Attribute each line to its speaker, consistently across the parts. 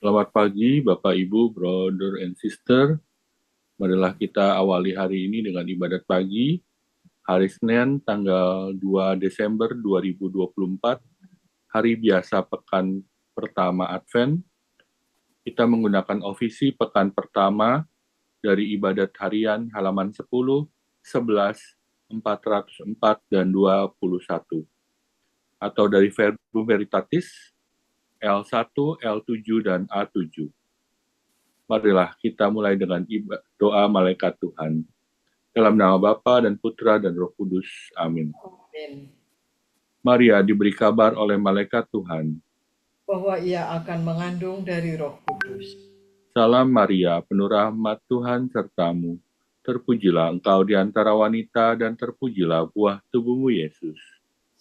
Speaker 1: Selamat pagi, Bapak, Ibu, brother and sister. Marilah kita awali hari ini dengan ibadat pagi, hari Senin, tanggal 2 Desember 2024, hari biasa pekan pertama Advent. Kita menggunakan ofisi pekan pertama dari ibadat harian halaman 10, 11, 404, dan 21. Atau dari Verbum Veritatis, L1, L7, dan A7. Marilah kita mulai dengan doa malaikat Tuhan. Dalam nama Bapa dan Putra dan Roh Kudus. Amin.
Speaker 2: Amin.
Speaker 1: Maria diberi kabar oleh malaikat Tuhan.
Speaker 2: Bahwa ia akan mengandung dari Roh Kudus.
Speaker 1: Salam Maria, penuh rahmat Tuhan sertamu. Terpujilah engkau di antara wanita dan terpujilah buah tubuhmu Yesus.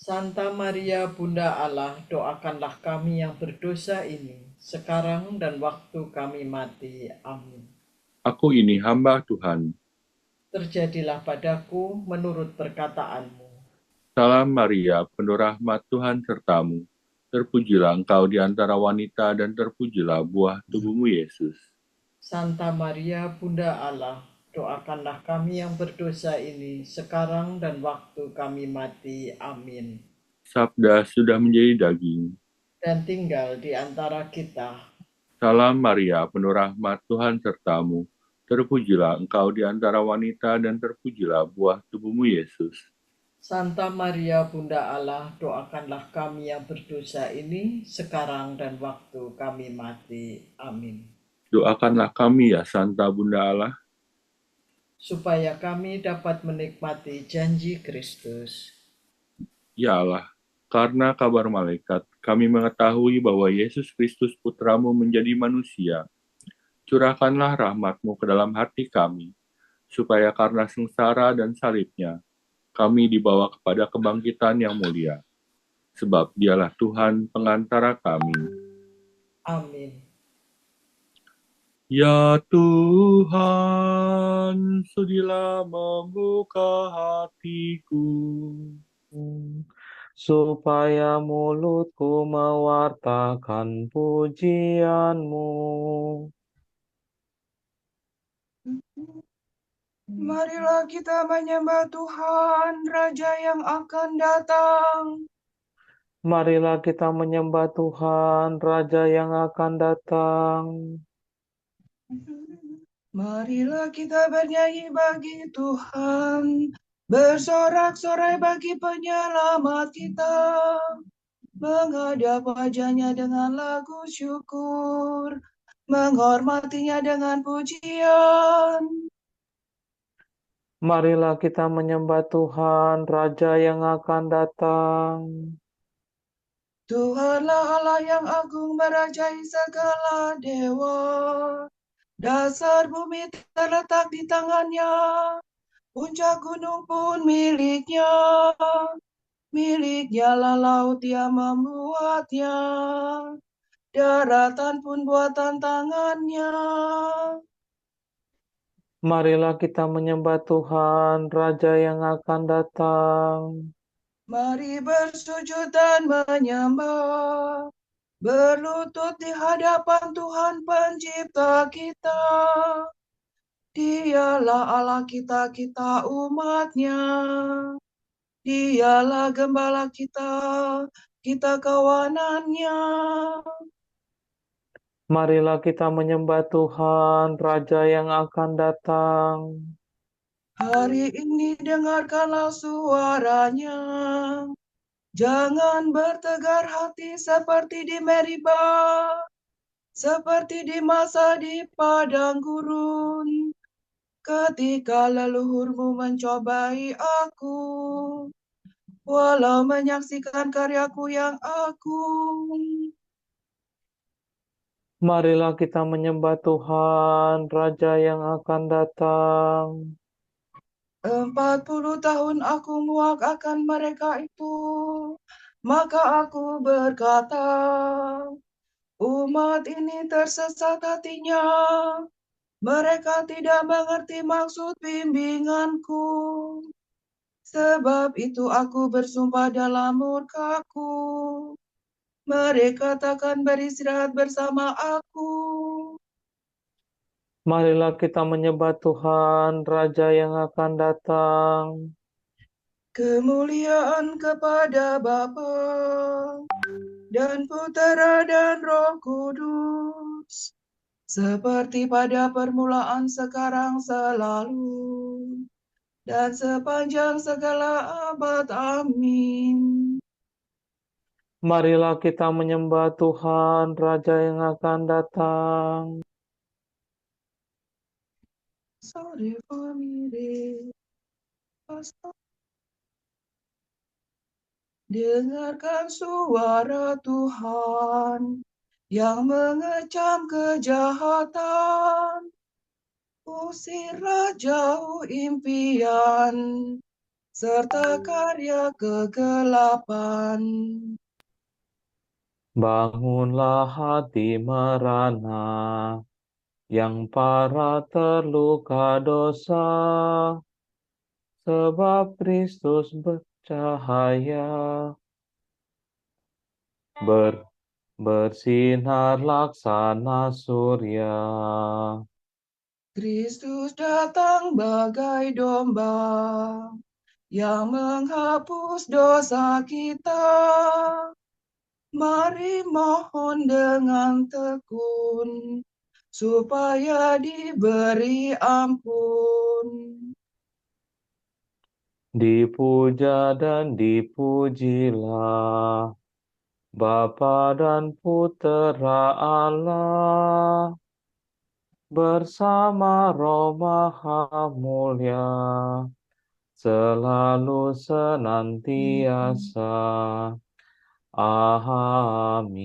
Speaker 2: Santa Maria Bunda Allah, doakanlah kami yang berdosa ini, sekarang dan waktu kami mati. Amin.
Speaker 1: Aku ini hamba Tuhan.
Speaker 2: Terjadilah padaku menurut perkataanmu.
Speaker 1: Salam Maria, penuh rahmat Tuhan sertamu. Terpujilah engkau di antara wanita dan terpujilah buah tubuhmu Yesus.
Speaker 2: Santa Maria Bunda Allah, doakanlah kami yang berdosa ini, sekarang dan waktu kami mati. Amin.
Speaker 1: Sabda sudah menjadi daging.
Speaker 2: Dan tinggal di antara kita.
Speaker 1: Salam Maria, penuh rahmat Tuhan sertamu. Terpujilah engkau di antara wanita dan terpujilah buah tubuhmu Yesus.
Speaker 2: Santa Maria Bunda Allah, doakanlah kami yang berdosa ini, sekarang dan waktu kami mati. Amin.
Speaker 1: Doakanlah kami ya Santa Bunda Allah.
Speaker 2: Supaya kami dapat menikmati janji Kristus.
Speaker 1: Ya Allah, karena kabar malaikat, kami mengetahui bahwa Yesus Kristus putramu menjadi manusia. Curahkanlah rahmatmu ke dalam hati kami, supaya karena sengsara dan salibnya, kami dibawa kepada kebangkitan yang mulia. Sebab dialah Tuhan pengantara kami.
Speaker 2: Amin.
Speaker 1: Ya Tuhan, sudilah membuka hatiku,
Speaker 3: supaya mulutku mewartakan pujian-Mu.
Speaker 4: Marilah kita menyembah Tuhan, Raja yang akan datang.
Speaker 3: Marilah kita menyembah Tuhan, Raja yang akan datang.
Speaker 4: Marilah kita bernyanyi bagi Tuhan, bersorak-sorai bagi penyelamat kita, menghadap wajahnya dengan lagu syukur, menghormatinya dengan pujian.
Speaker 3: Marilah kita menyembah Tuhan, Raja yang akan datang.
Speaker 4: Tuhanlah Allah yang agung merajai segala dewa. Dasar bumi terletak di tangannya, puncak gunung pun miliknya. Miliknya lah laut dia membuatnya, daratan pun buatan tangannya.
Speaker 3: Marilah kita menyembah Tuhan, Raja yang akan datang.
Speaker 4: Mari bersujud dan menyembah, berlutut di hadapan Tuhan pencipta kita. Dialah Allah kita, kita umatnya. Dialah gembala kita, kita kawanannya.
Speaker 3: Marilah kita menyembah Tuhan, Raja yang akan datang.
Speaker 4: Hari ini dengarkanlah suaranya. Jangan bertegar hati seperti di Meriba, seperti di masa di padang gurun, ketika leluhurmu mencobai aku, walau menyaksikan karyaku yang agung.
Speaker 3: Marilah kita menyembah Tuhan, Raja yang akan datang.
Speaker 4: 40 tahun aku muak akan mereka itu, maka aku berkata, umat ini tersesat hatinya, mereka tidak mengerti maksud bimbinganku. Sebab itu aku bersumpah dalam murkaku, mereka takkan beristirahat bersama aku.
Speaker 3: Marilah kita menyembah Tuhan, Raja yang akan datang.
Speaker 4: Kemuliaan kepada Bapa dan Putera dan Roh Kudus, seperti pada permulaan, sekarang, selalu, dan sepanjang segala abad. Amin.
Speaker 3: Marilah kita menyembah Tuhan, Raja yang akan datang.
Speaker 4: Sore famire, dengarkan suara Tuhan yang mengecam kejahatan. Usirlah jauh impian serta karya kegelapan.
Speaker 3: Bangunlah hati merana yang para terluka dosa, sebab Kristus bercahaya, bersinar laksana surya.
Speaker 4: Kristus datang bagai domba yang menghapus dosa kita. Mari mohon dengan tekun supaya diberi ampun.
Speaker 3: Dipuja dan dipujilah Bapa dan Putera Allah, bersama Roh Maha Mulia, selalu senantiasa. Amin.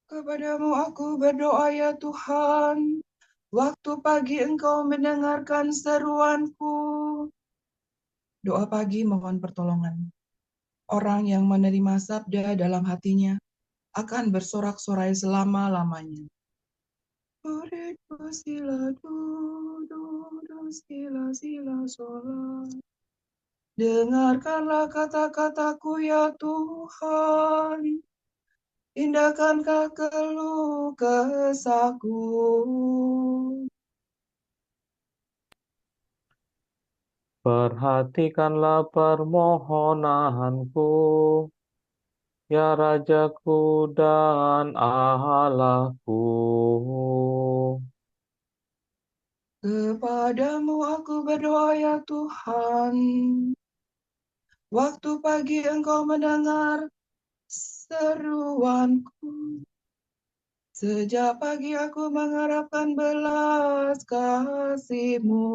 Speaker 4: Kepadamu aku berdoa ya Tuhan, waktu pagi Engkau mendengarkan seruanku. Doa pagi mohon pertolongan. Orang yang menerima sabda dalam hatinya akan bersorak-sorai selama-lamanya. Sila sila sola. Dengarkanlah kata-kataku ya Tuhan, indahkankah keluh kesahku.
Speaker 3: Perhatikanlah permohonanku, ya Rajaku dan Allahku.
Speaker 4: Kepadamu aku berdoa ya Tuhan, waktu pagi Engkau mendengar seruanku. Sejak pagi aku mengharapkan belas kasih-Mu.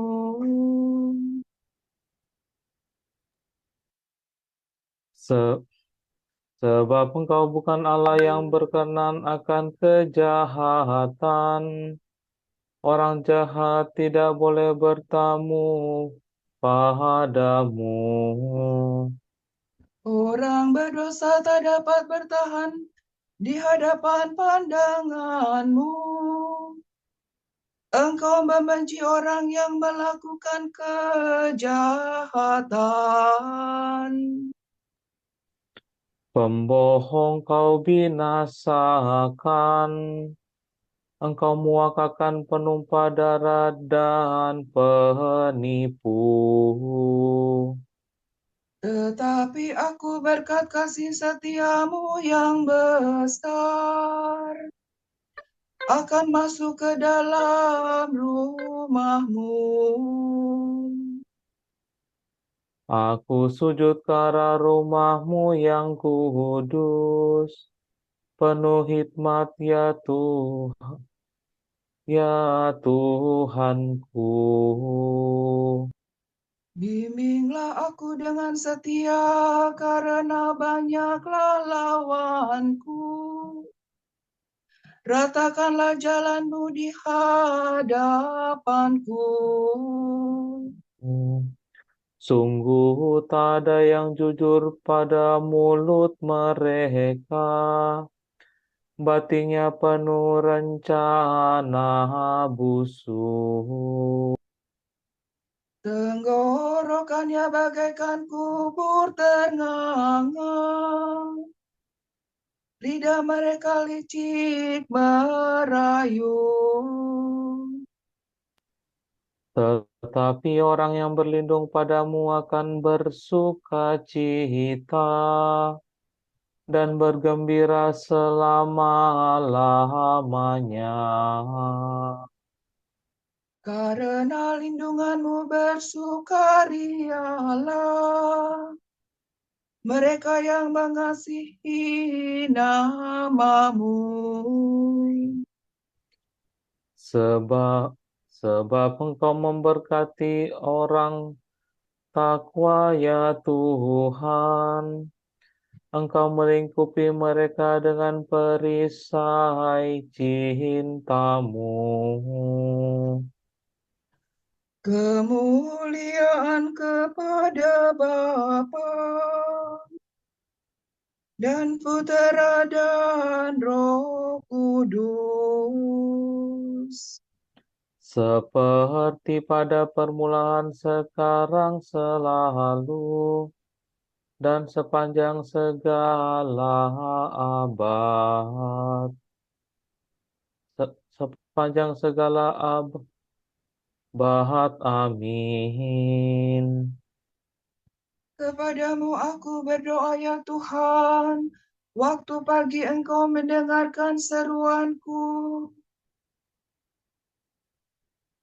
Speaker 3: Sebab Engkau bukan Allah yang berkenan akan kejahatan. Orang jahat tidak boleh bertamu padamu.
Speaker 4: Orang berdosa tak dapat bertahan di hadapan pandangan-Mu. Engkau membenci orang yang melakukan kejahatan.
Speaker 3: Pembohong kau binasakan. Engkau muakakan penumpah darah dan penipu.
Speaker 4: Tetapi aku berkat kasih setia-Mu yang besar akan masuk ke dalam rumah-Mu.
Speaker 3: Aku sujud ke arah rumah-Mu yang kudus. Penuh hikmat ya Tuhan, ya Tuhanku.
Speaker 4: Bimbinglah aku dengan setia karena banyaklah lawanku. Ratakanlah jalan-Mu di hadapanku.
Speaker 3: Sungguh tak ada yang jujur pada mulut mereka. Batinnya penuh rencana busuk.
Speaker 4: Tenggorok tenggorokannya bagaikan kubur ternganga. Lidah mereka licik merayun.
Speaker 3: Tetapi orang yang berlindung padamu akan bersuka cita dan bergembira selama-lamanya.
Speaker 4: Karena lindunganmu bersukarialah mereka yang mengasihi namamu.
Speaker 3: Sebab Engkau memberkati orang takwa ya Tuhan. Engkau melingkupi mereka dengan perisai cintamu.
Speaker 4: Kemuliaan kepada Bapa dan Putera dan Roh Kudus.
Speaker 3: Seperti pada permulaan, sekarang, selalu, dan sepanjang segala abad. Sepanjang segala abad. Amin.
Speaker 4: Kepadamu aku berdoa ya Tuhan, waktu pagi Engkau mendengarkan seruanku.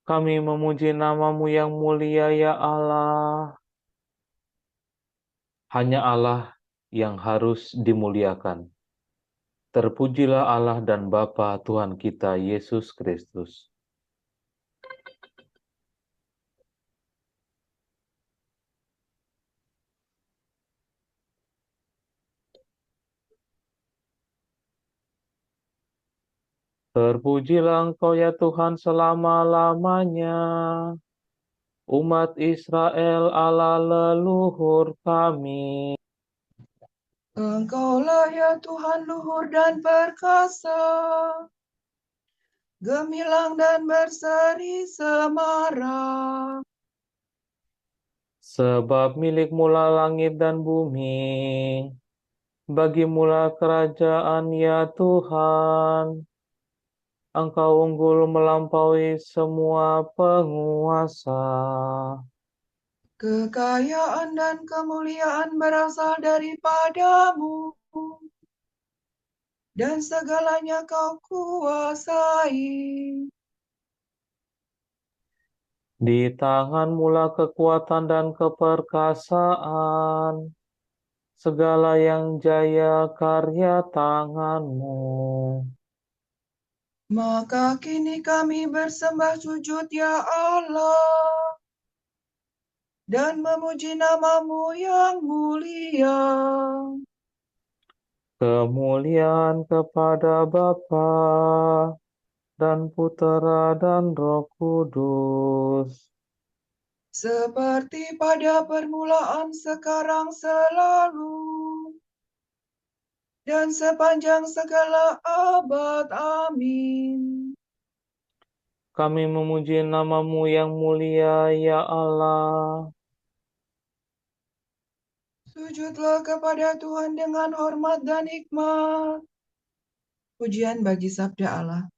Speaker 3: Kami memuji nama-Mu yang mulia ya Allah. Hanya Allah yang harus dimuliakan. Terpujilah Allah dan Bapa Tuhan kita Yesus Kristus. Terpujilah Engkau ya Tuhan selama-lamanya. Umat Israel Allah leluhur kami.
Speaker 4: Engkaulah ya Tuhan luhur dan perkasa, gemilang dan berseri semarak.
Speaker 3: Sebab milik mula langit dan bumi, bagi mula kerajaan ya Tuhan. Engkau unggul melampaui semua penguasa.
Speaker 4: Kekayaan dan kemuliaan berasal daripadamu, dan segalanya Kau kuasai.
Speaker 3: Di tangan mula kekuatan dan keperkasaan, segala yang jaya karya tangan-Mu.
Speaker 4: Maka kini kami bersembah sujud ya Allah, dan memuji nama-Mu yang mulia.
Speaker 3: Kemuliaan kepada Bapa dan Putera dan Roh Kudus.
Speaker 4: Seperti pada permulaan, sekarang, selalu, dan sepanjang segala abad. Amin.
Speaker 3: Kami memuji nama-Mu yang mulia, ya Allah.
Speaker 4: Sujudlah kepada Tuhan dengan hormat dan hikmat. Pujian bagi sabda Allah.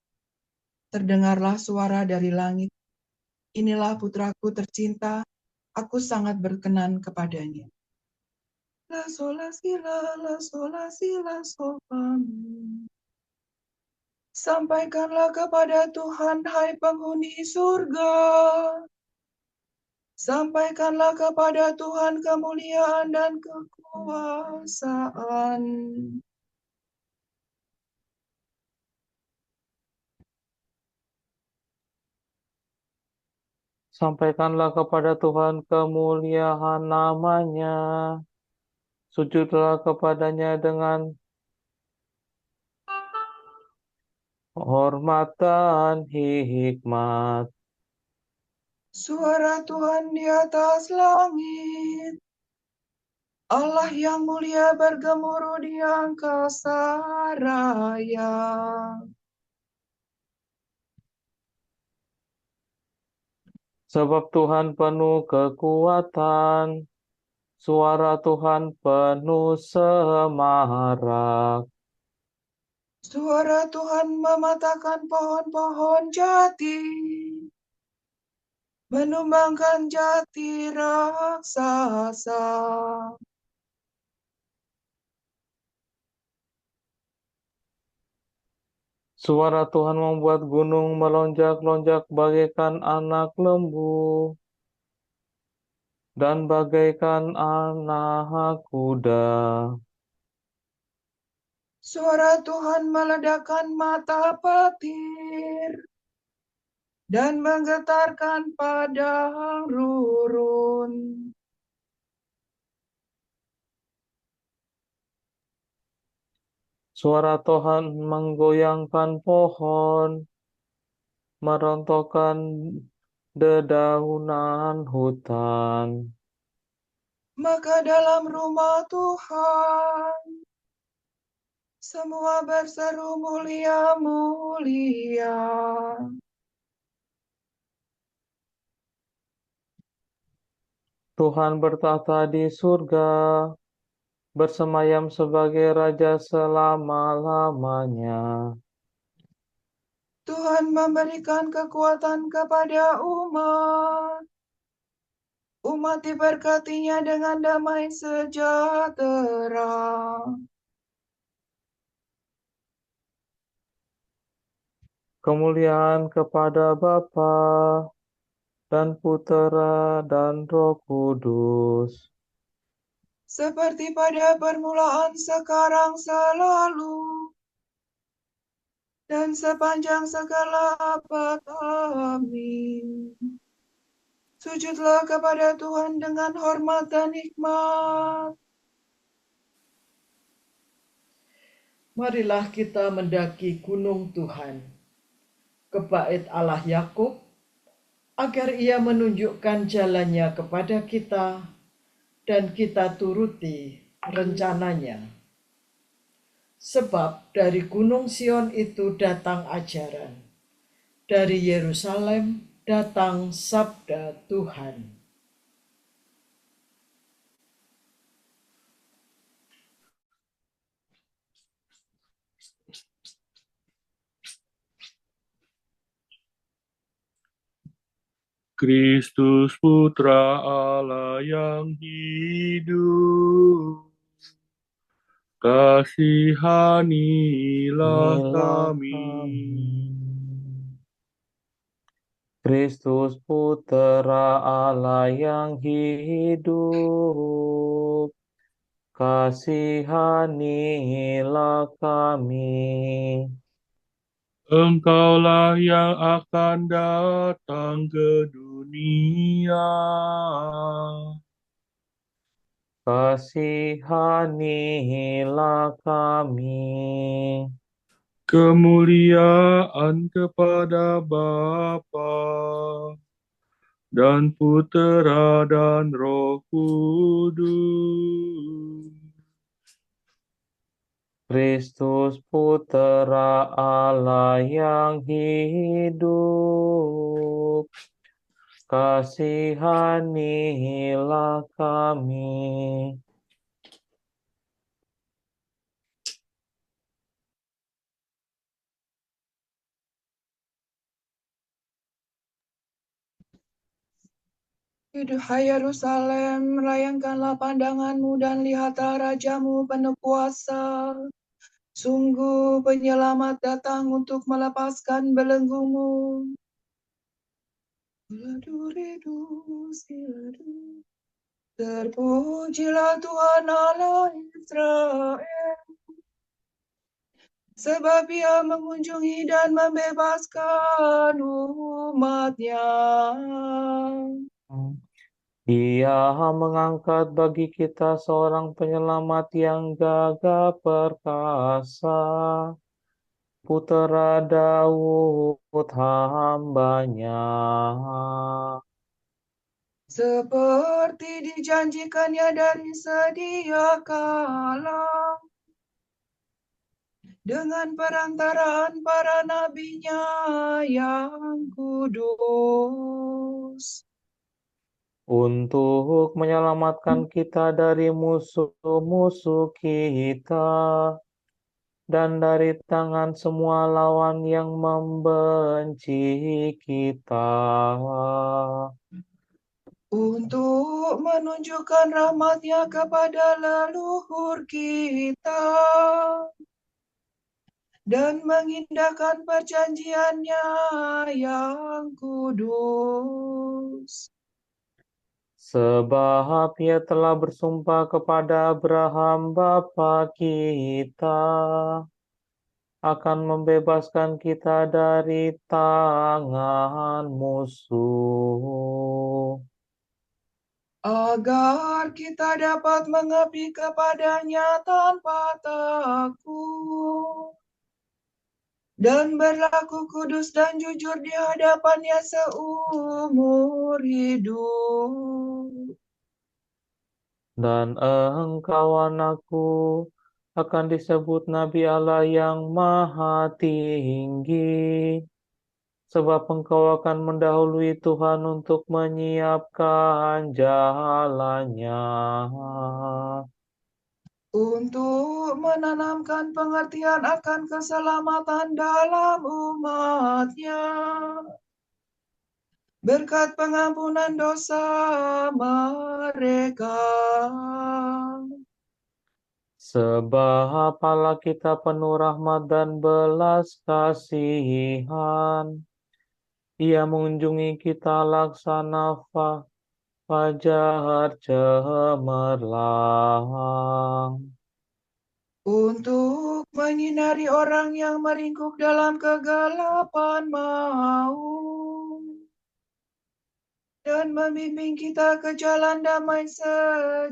Speaker 4: Terdengarlah suara dari langit. Inilah putraku tercinta, aku sangat berkenan kepadanya. La sola si la sola si la sol fa mi. Sampaikanlah kepada Tuhan, hai penghuni surga. Sampaikanlah kepada Tuhan kemuliaan dan kekuasaan.
Speaker 3: Sampaikanlah kepada Tuhan kemuliaan nama-Nya. Sujudlah kepadanya dengan hormat dan hikmat.
Speaker 4: Suara Tuhan di atas langit. Allah yang mulia bergemuruh di angkasa raya.
Speaker 3: Sebab Tuhan penuh kekuatan, suara Tuhan penuh semarak.
Speaker 4: Suara Tuhan mematahkan pohon-pohon jati, menumbangkan jati raksasa.
Speaker 3: Suara Tuhan membuat gunung melonjak-lonjak bagaikan anak lembu dan bagaikan anak kuda.
Speaker 4: Suara Tuhan meledakkan mata petir dan menggetarkan padang gurun.
Speaker 3: Suara Tuhan menggoyangkan pohon, merontokkan dedaunan hutan.
Speaker 4: Maka dalam rumah Tuhan semua berseru mulia, mulia.
Speaker 3: Tuhan bertahta di surga, bersemayam sebagai Raja selama-lamanya.
Speaker 4: Tuhan memberikan kekuatan kepada umat. Umat diberkatinya dengan damai sejahtera.
Speaker 3: Kemuliaan kepada Bapa dan Putera dan Roh Kudus.
Speaker 4: Seperti pada permulaan, sekarang, selalu, dan sepanjang segala abad. Amin. Sujudlah kepada Tuhan dengan hormat dan hikmat.
Speaker 2: Marilah kita mendaki gunung Tuhan, ke bait Allah Yakub, agar Ia menunjukkan jalannya kepada kita dan kita turuti rencananya. Sebab dari gunung Sion itu datang ajaran, dari Yerusalem datang sabda Tuhan.
Speaker 1: Kristus Putra Allah yang hidup, kasihanilah kami.
Speaker 3: Kristus Putera Allah yang hidup, kasihanilah kami.
Speaker 1: Engkaulah yang akan datang ke dunia.
Speaker 3: Kasihanilah kami.
Speaker 1: Kemuliaan kepada Bapa dan Putera dan Roh Kudus.
Speaker 3: Kristus Putera Allah yang hidup, kasihanilah kami.
Speaker 4: Hai Yerusalem, layangkanlah pandanganmu dan lihatlah rajamu penuh kuasa. Sungguh penyelamat datang untuk melepaskan belenggumu. Terpujilah Tuhan Allah Israel, sebab Ia mengunjungi dan membebaskan umat-Nya.
Speaker 3: Ia mengangkat bagi kita seorang penyelamat yang gagah perkasa, Putera Daud hamba-Nya.
Speaker 4: Seperti dijanjikannya dari sedia kala, dengan perantaraan para nabinya yang kudus,
Speaker 3: untuk menyelamatkan kita dari musuh-musuh kita dan dari tangan semua lawan yang membenci kita,
Speaker 4: untuk menunjukkan rahmat-Nya kepada leluhur kita dan mengindahkan perjanjian-Nya yang kudus.
Speaker 3: sebab Ia telah bersumpah kepada Abraham bapa kita akan membebaskan kita dari tangan musuh,
Speaker 4: Agar kita dapat mengabdi kepada-Nya tanpa takut dan berlaku kudus dan jujur di hadapan-Nya seumur hidup.
Speaker 3: dan engkau anakku akan disebut Nabi Allah yang Maha Tinggi, sebab engkau akan mendahului Tuhan untuk menyiapkan jalannya,
Speaker 4: Untuk menanamkan pengertian akan keselamatan dalam umat-Nya, berkat pengampunan dosa mereka.
Speaker 3: sebab Allah kita penuh rahmat dan belas kasihan. Ia mengunjungi kita laksana fajar cemerlang,
Speaker 4: Untuk menyinari orang yang meringkuk dalam kegelapan maut, dan membimbing kita ke jalan damai sejahtera.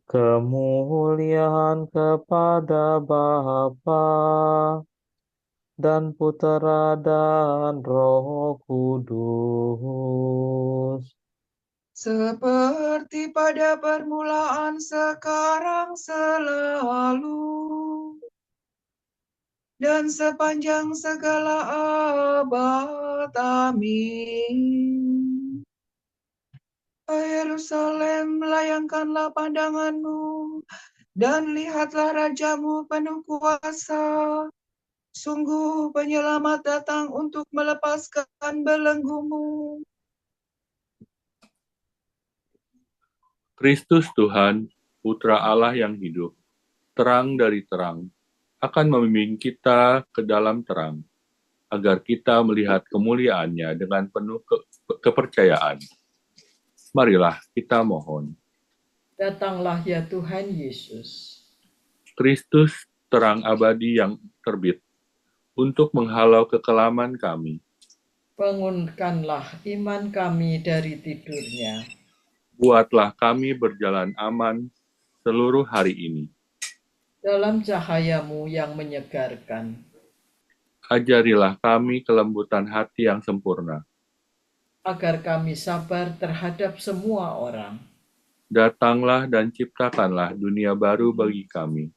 Speaker 3: kemuliaan kepada Bapa dan Putera dan Roh Kudus,
Speaker 4: Seperti pada permulaan, sekarang, selalu, dan sepanjang segala abad. Amin. Hai Yerusalem, layangkanlah pandanganmu, dan lihatlah Rajamu penuh kuasa. Sungguh penyelamat datang untuk melepaskan belenggumu.
Speaker 1: Kristus Tuhan, Putra Allah yang hidup, terang dari terang, akan membimbing kita ke dalam terang, agar kita melihat kemuliaan-Nya dengan penuh kepercayaan. Marilah kita mohon.
Speaker 2: Datanglah ya Tuhan Yesus.
Speaker 1: Kristus, terang abadi yang terbit, untuk menghalau kekelaman kami.
Speaker 2: Bangunkanlah iman kami dari tidurnya.
Speaker 1: Buatlah kami berjalan aman seluruh hari ini.
Speaker 2: Dalam cahayamu yang menyegarkan.
Speaker 1: Ajarilah kami kelembutan hati yang sempurna.
Speaker 2: Agar kami sabar terhadap semua orang.
Speaker 1: Datanglah dan ciptakanlah dunia baru bagi kami.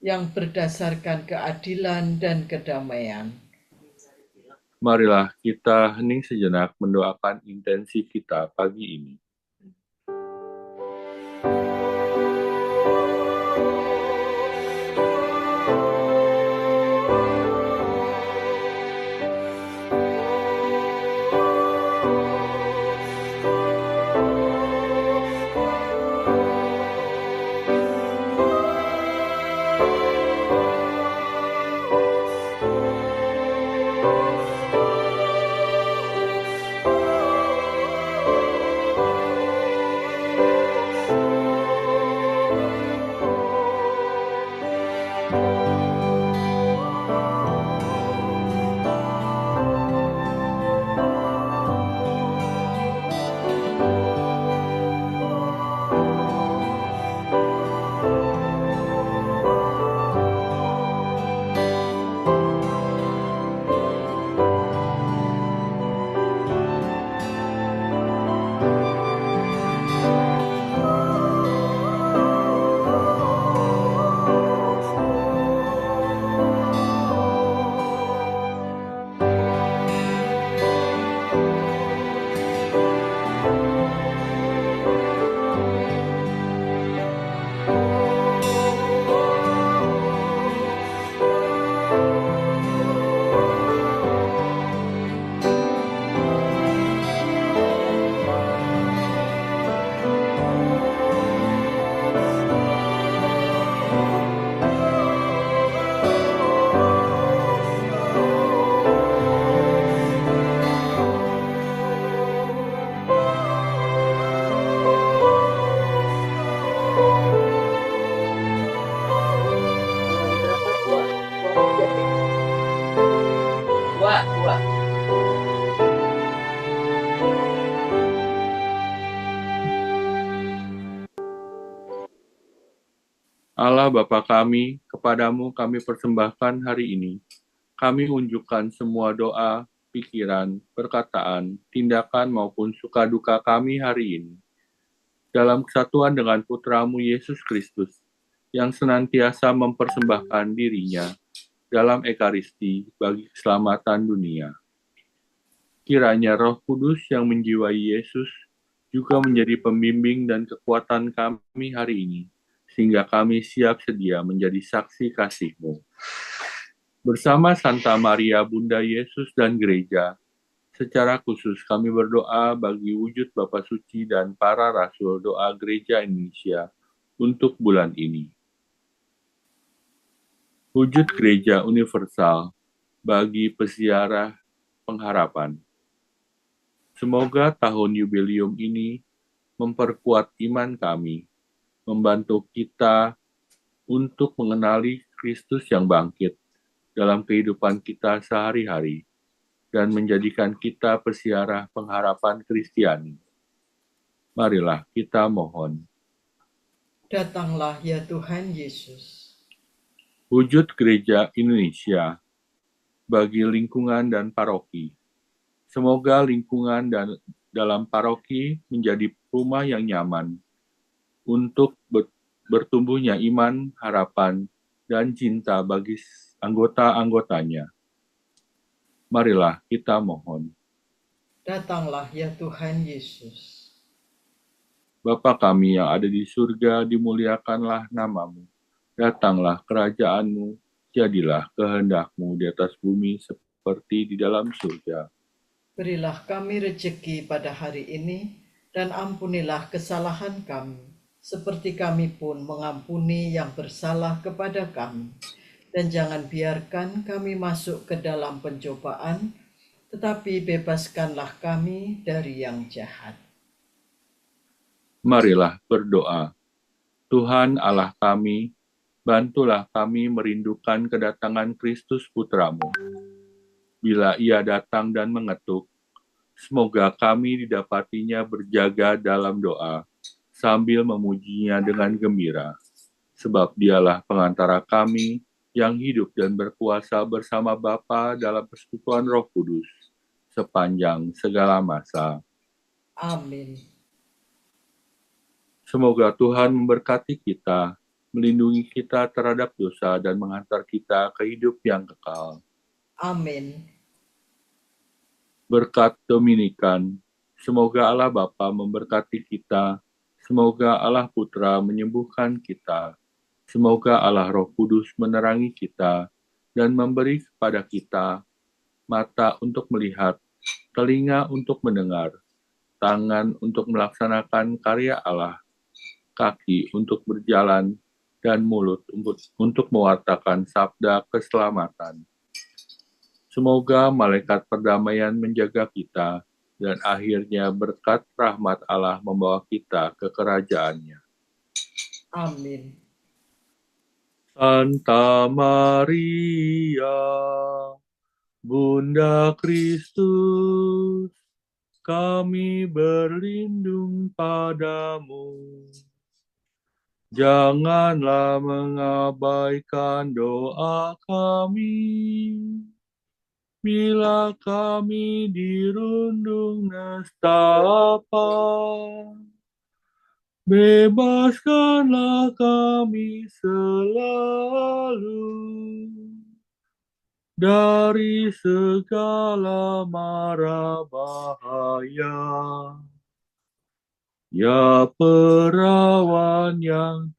Speaker 2: Yang berdasarkan keadilan dan kedamaian.
Speaker 1: Marilah kita hening sejenak mendoakan intensi kita pagi ini. Allah Bapa kami, kepadamu kami persembahkan hari ini. Kami unjukkan semua doa, pikiran, perkataan, tindakan maupun suka duka kami hari ini. Dalam kesatuan dengan Putramu Yesus Kristus, yang senantiasa mempersembahkan dirinya dalam Ekaristi bagi keselamatan dunia. Kiranya Roh Kudus yang menjiwai Yesus juga menjadi pembimbing dan kekuatan kami hari ini, sehingga kami siap sedia menjadi saksi kasih-Mu. Bersama Santa Maria Bunda Yesus dan Gereja, secara khusus kami berdoa bagi wujud Bapa Suci dan para Rasul Doa Gereja Indonesia untuk bulan ini. Wujud Gereja Universal bagi peziarah pengharapan. Semoga tahun jubileum ini memperkuat iman kami, membantu kita untuk mengenali Kristus yang bangkit dalam kehidupan kita sehari-hari, dan menjadikan kita peziarah pengharapan Kristiani. Marilah kita mohon.
Speaker 2: Datanglah ya Tuhan Yesus.
Speaker 1: Wujud Gereja Indonesia bagi lingkungan dan paroki. Semoga lingkungan dan dalam paroki menjadi rumah yang nyaman untuk bertumbuhnya iman, harapan, dan cinta bagi anggota-anggotanya. Marilah kita mohon.
Speaker 2: Datanglah ya Tuhan Yesus.
Speaker 1: Bapa kami yang ada di surga, dimuliakanlah nama-Mu. Datanglah kerajaan-Mu, jadilah kehendak-Mu di atas bumi seperti di dalam surga.
Speaker 2: Berilah kami rejeki pada hari ini, dan ampunilah kesalahan kami, seperti kami pun mengampuni yang bersalah kepada kami. Dan jangan biarkan kami masuk ke dalam pencobaan, tetapi bebaskanlah kami dari yang jahat.
Speaker 1: Marilah berdoa. Tuhan Allah kami, bantulah kami merindukan kedatangan Kristus Putra-Mu. Bila Ia datang dan mengetuk, semoga kami didapatinya berjaga dalam doa, sambil memujinya dengan gembira. Sebab Dialah pengantara kami yang hidup dan berkuasa bersama Bapa dalam persekutuan Roh Kudus, sepanjang segala masa.
Speaker 2: Amin.
Speaker 1: Semoga Tuhan memberkati kita, melindungi kita terhadap dosa, dan menghantar kita ke hidup yang kekal.
Speaker 2: Amin.
Speaker 1: Berkat Dominikan, semoga Allah Bapa memberkati kita, semoga Allah Putra menyembuhkan kita, semoga Allah Roh Kudus menerangi kita, dan memberi kepada kita mata untuk melihat, telinga untuk mendengar, tangan untuk melaksanakan karya Allah, kaki untuk berjalan, dan mulut untuk mewartakan sabda keselamatan. Semoga malaikat perdamaian menjaga kita, dan akhirnya berkat rahmat Allah membawa kita ke kerajaan-Nya.
Speaker 2: Amin.
Speaker 1: Santa Maria, Bunda Kristus, kami berlindung padamu. Janganlah mengabaikan doa kami, bila kami dirundung nestapa. Bebaskanlah kami selalu dari segala mara bahaya. Ya perawan yang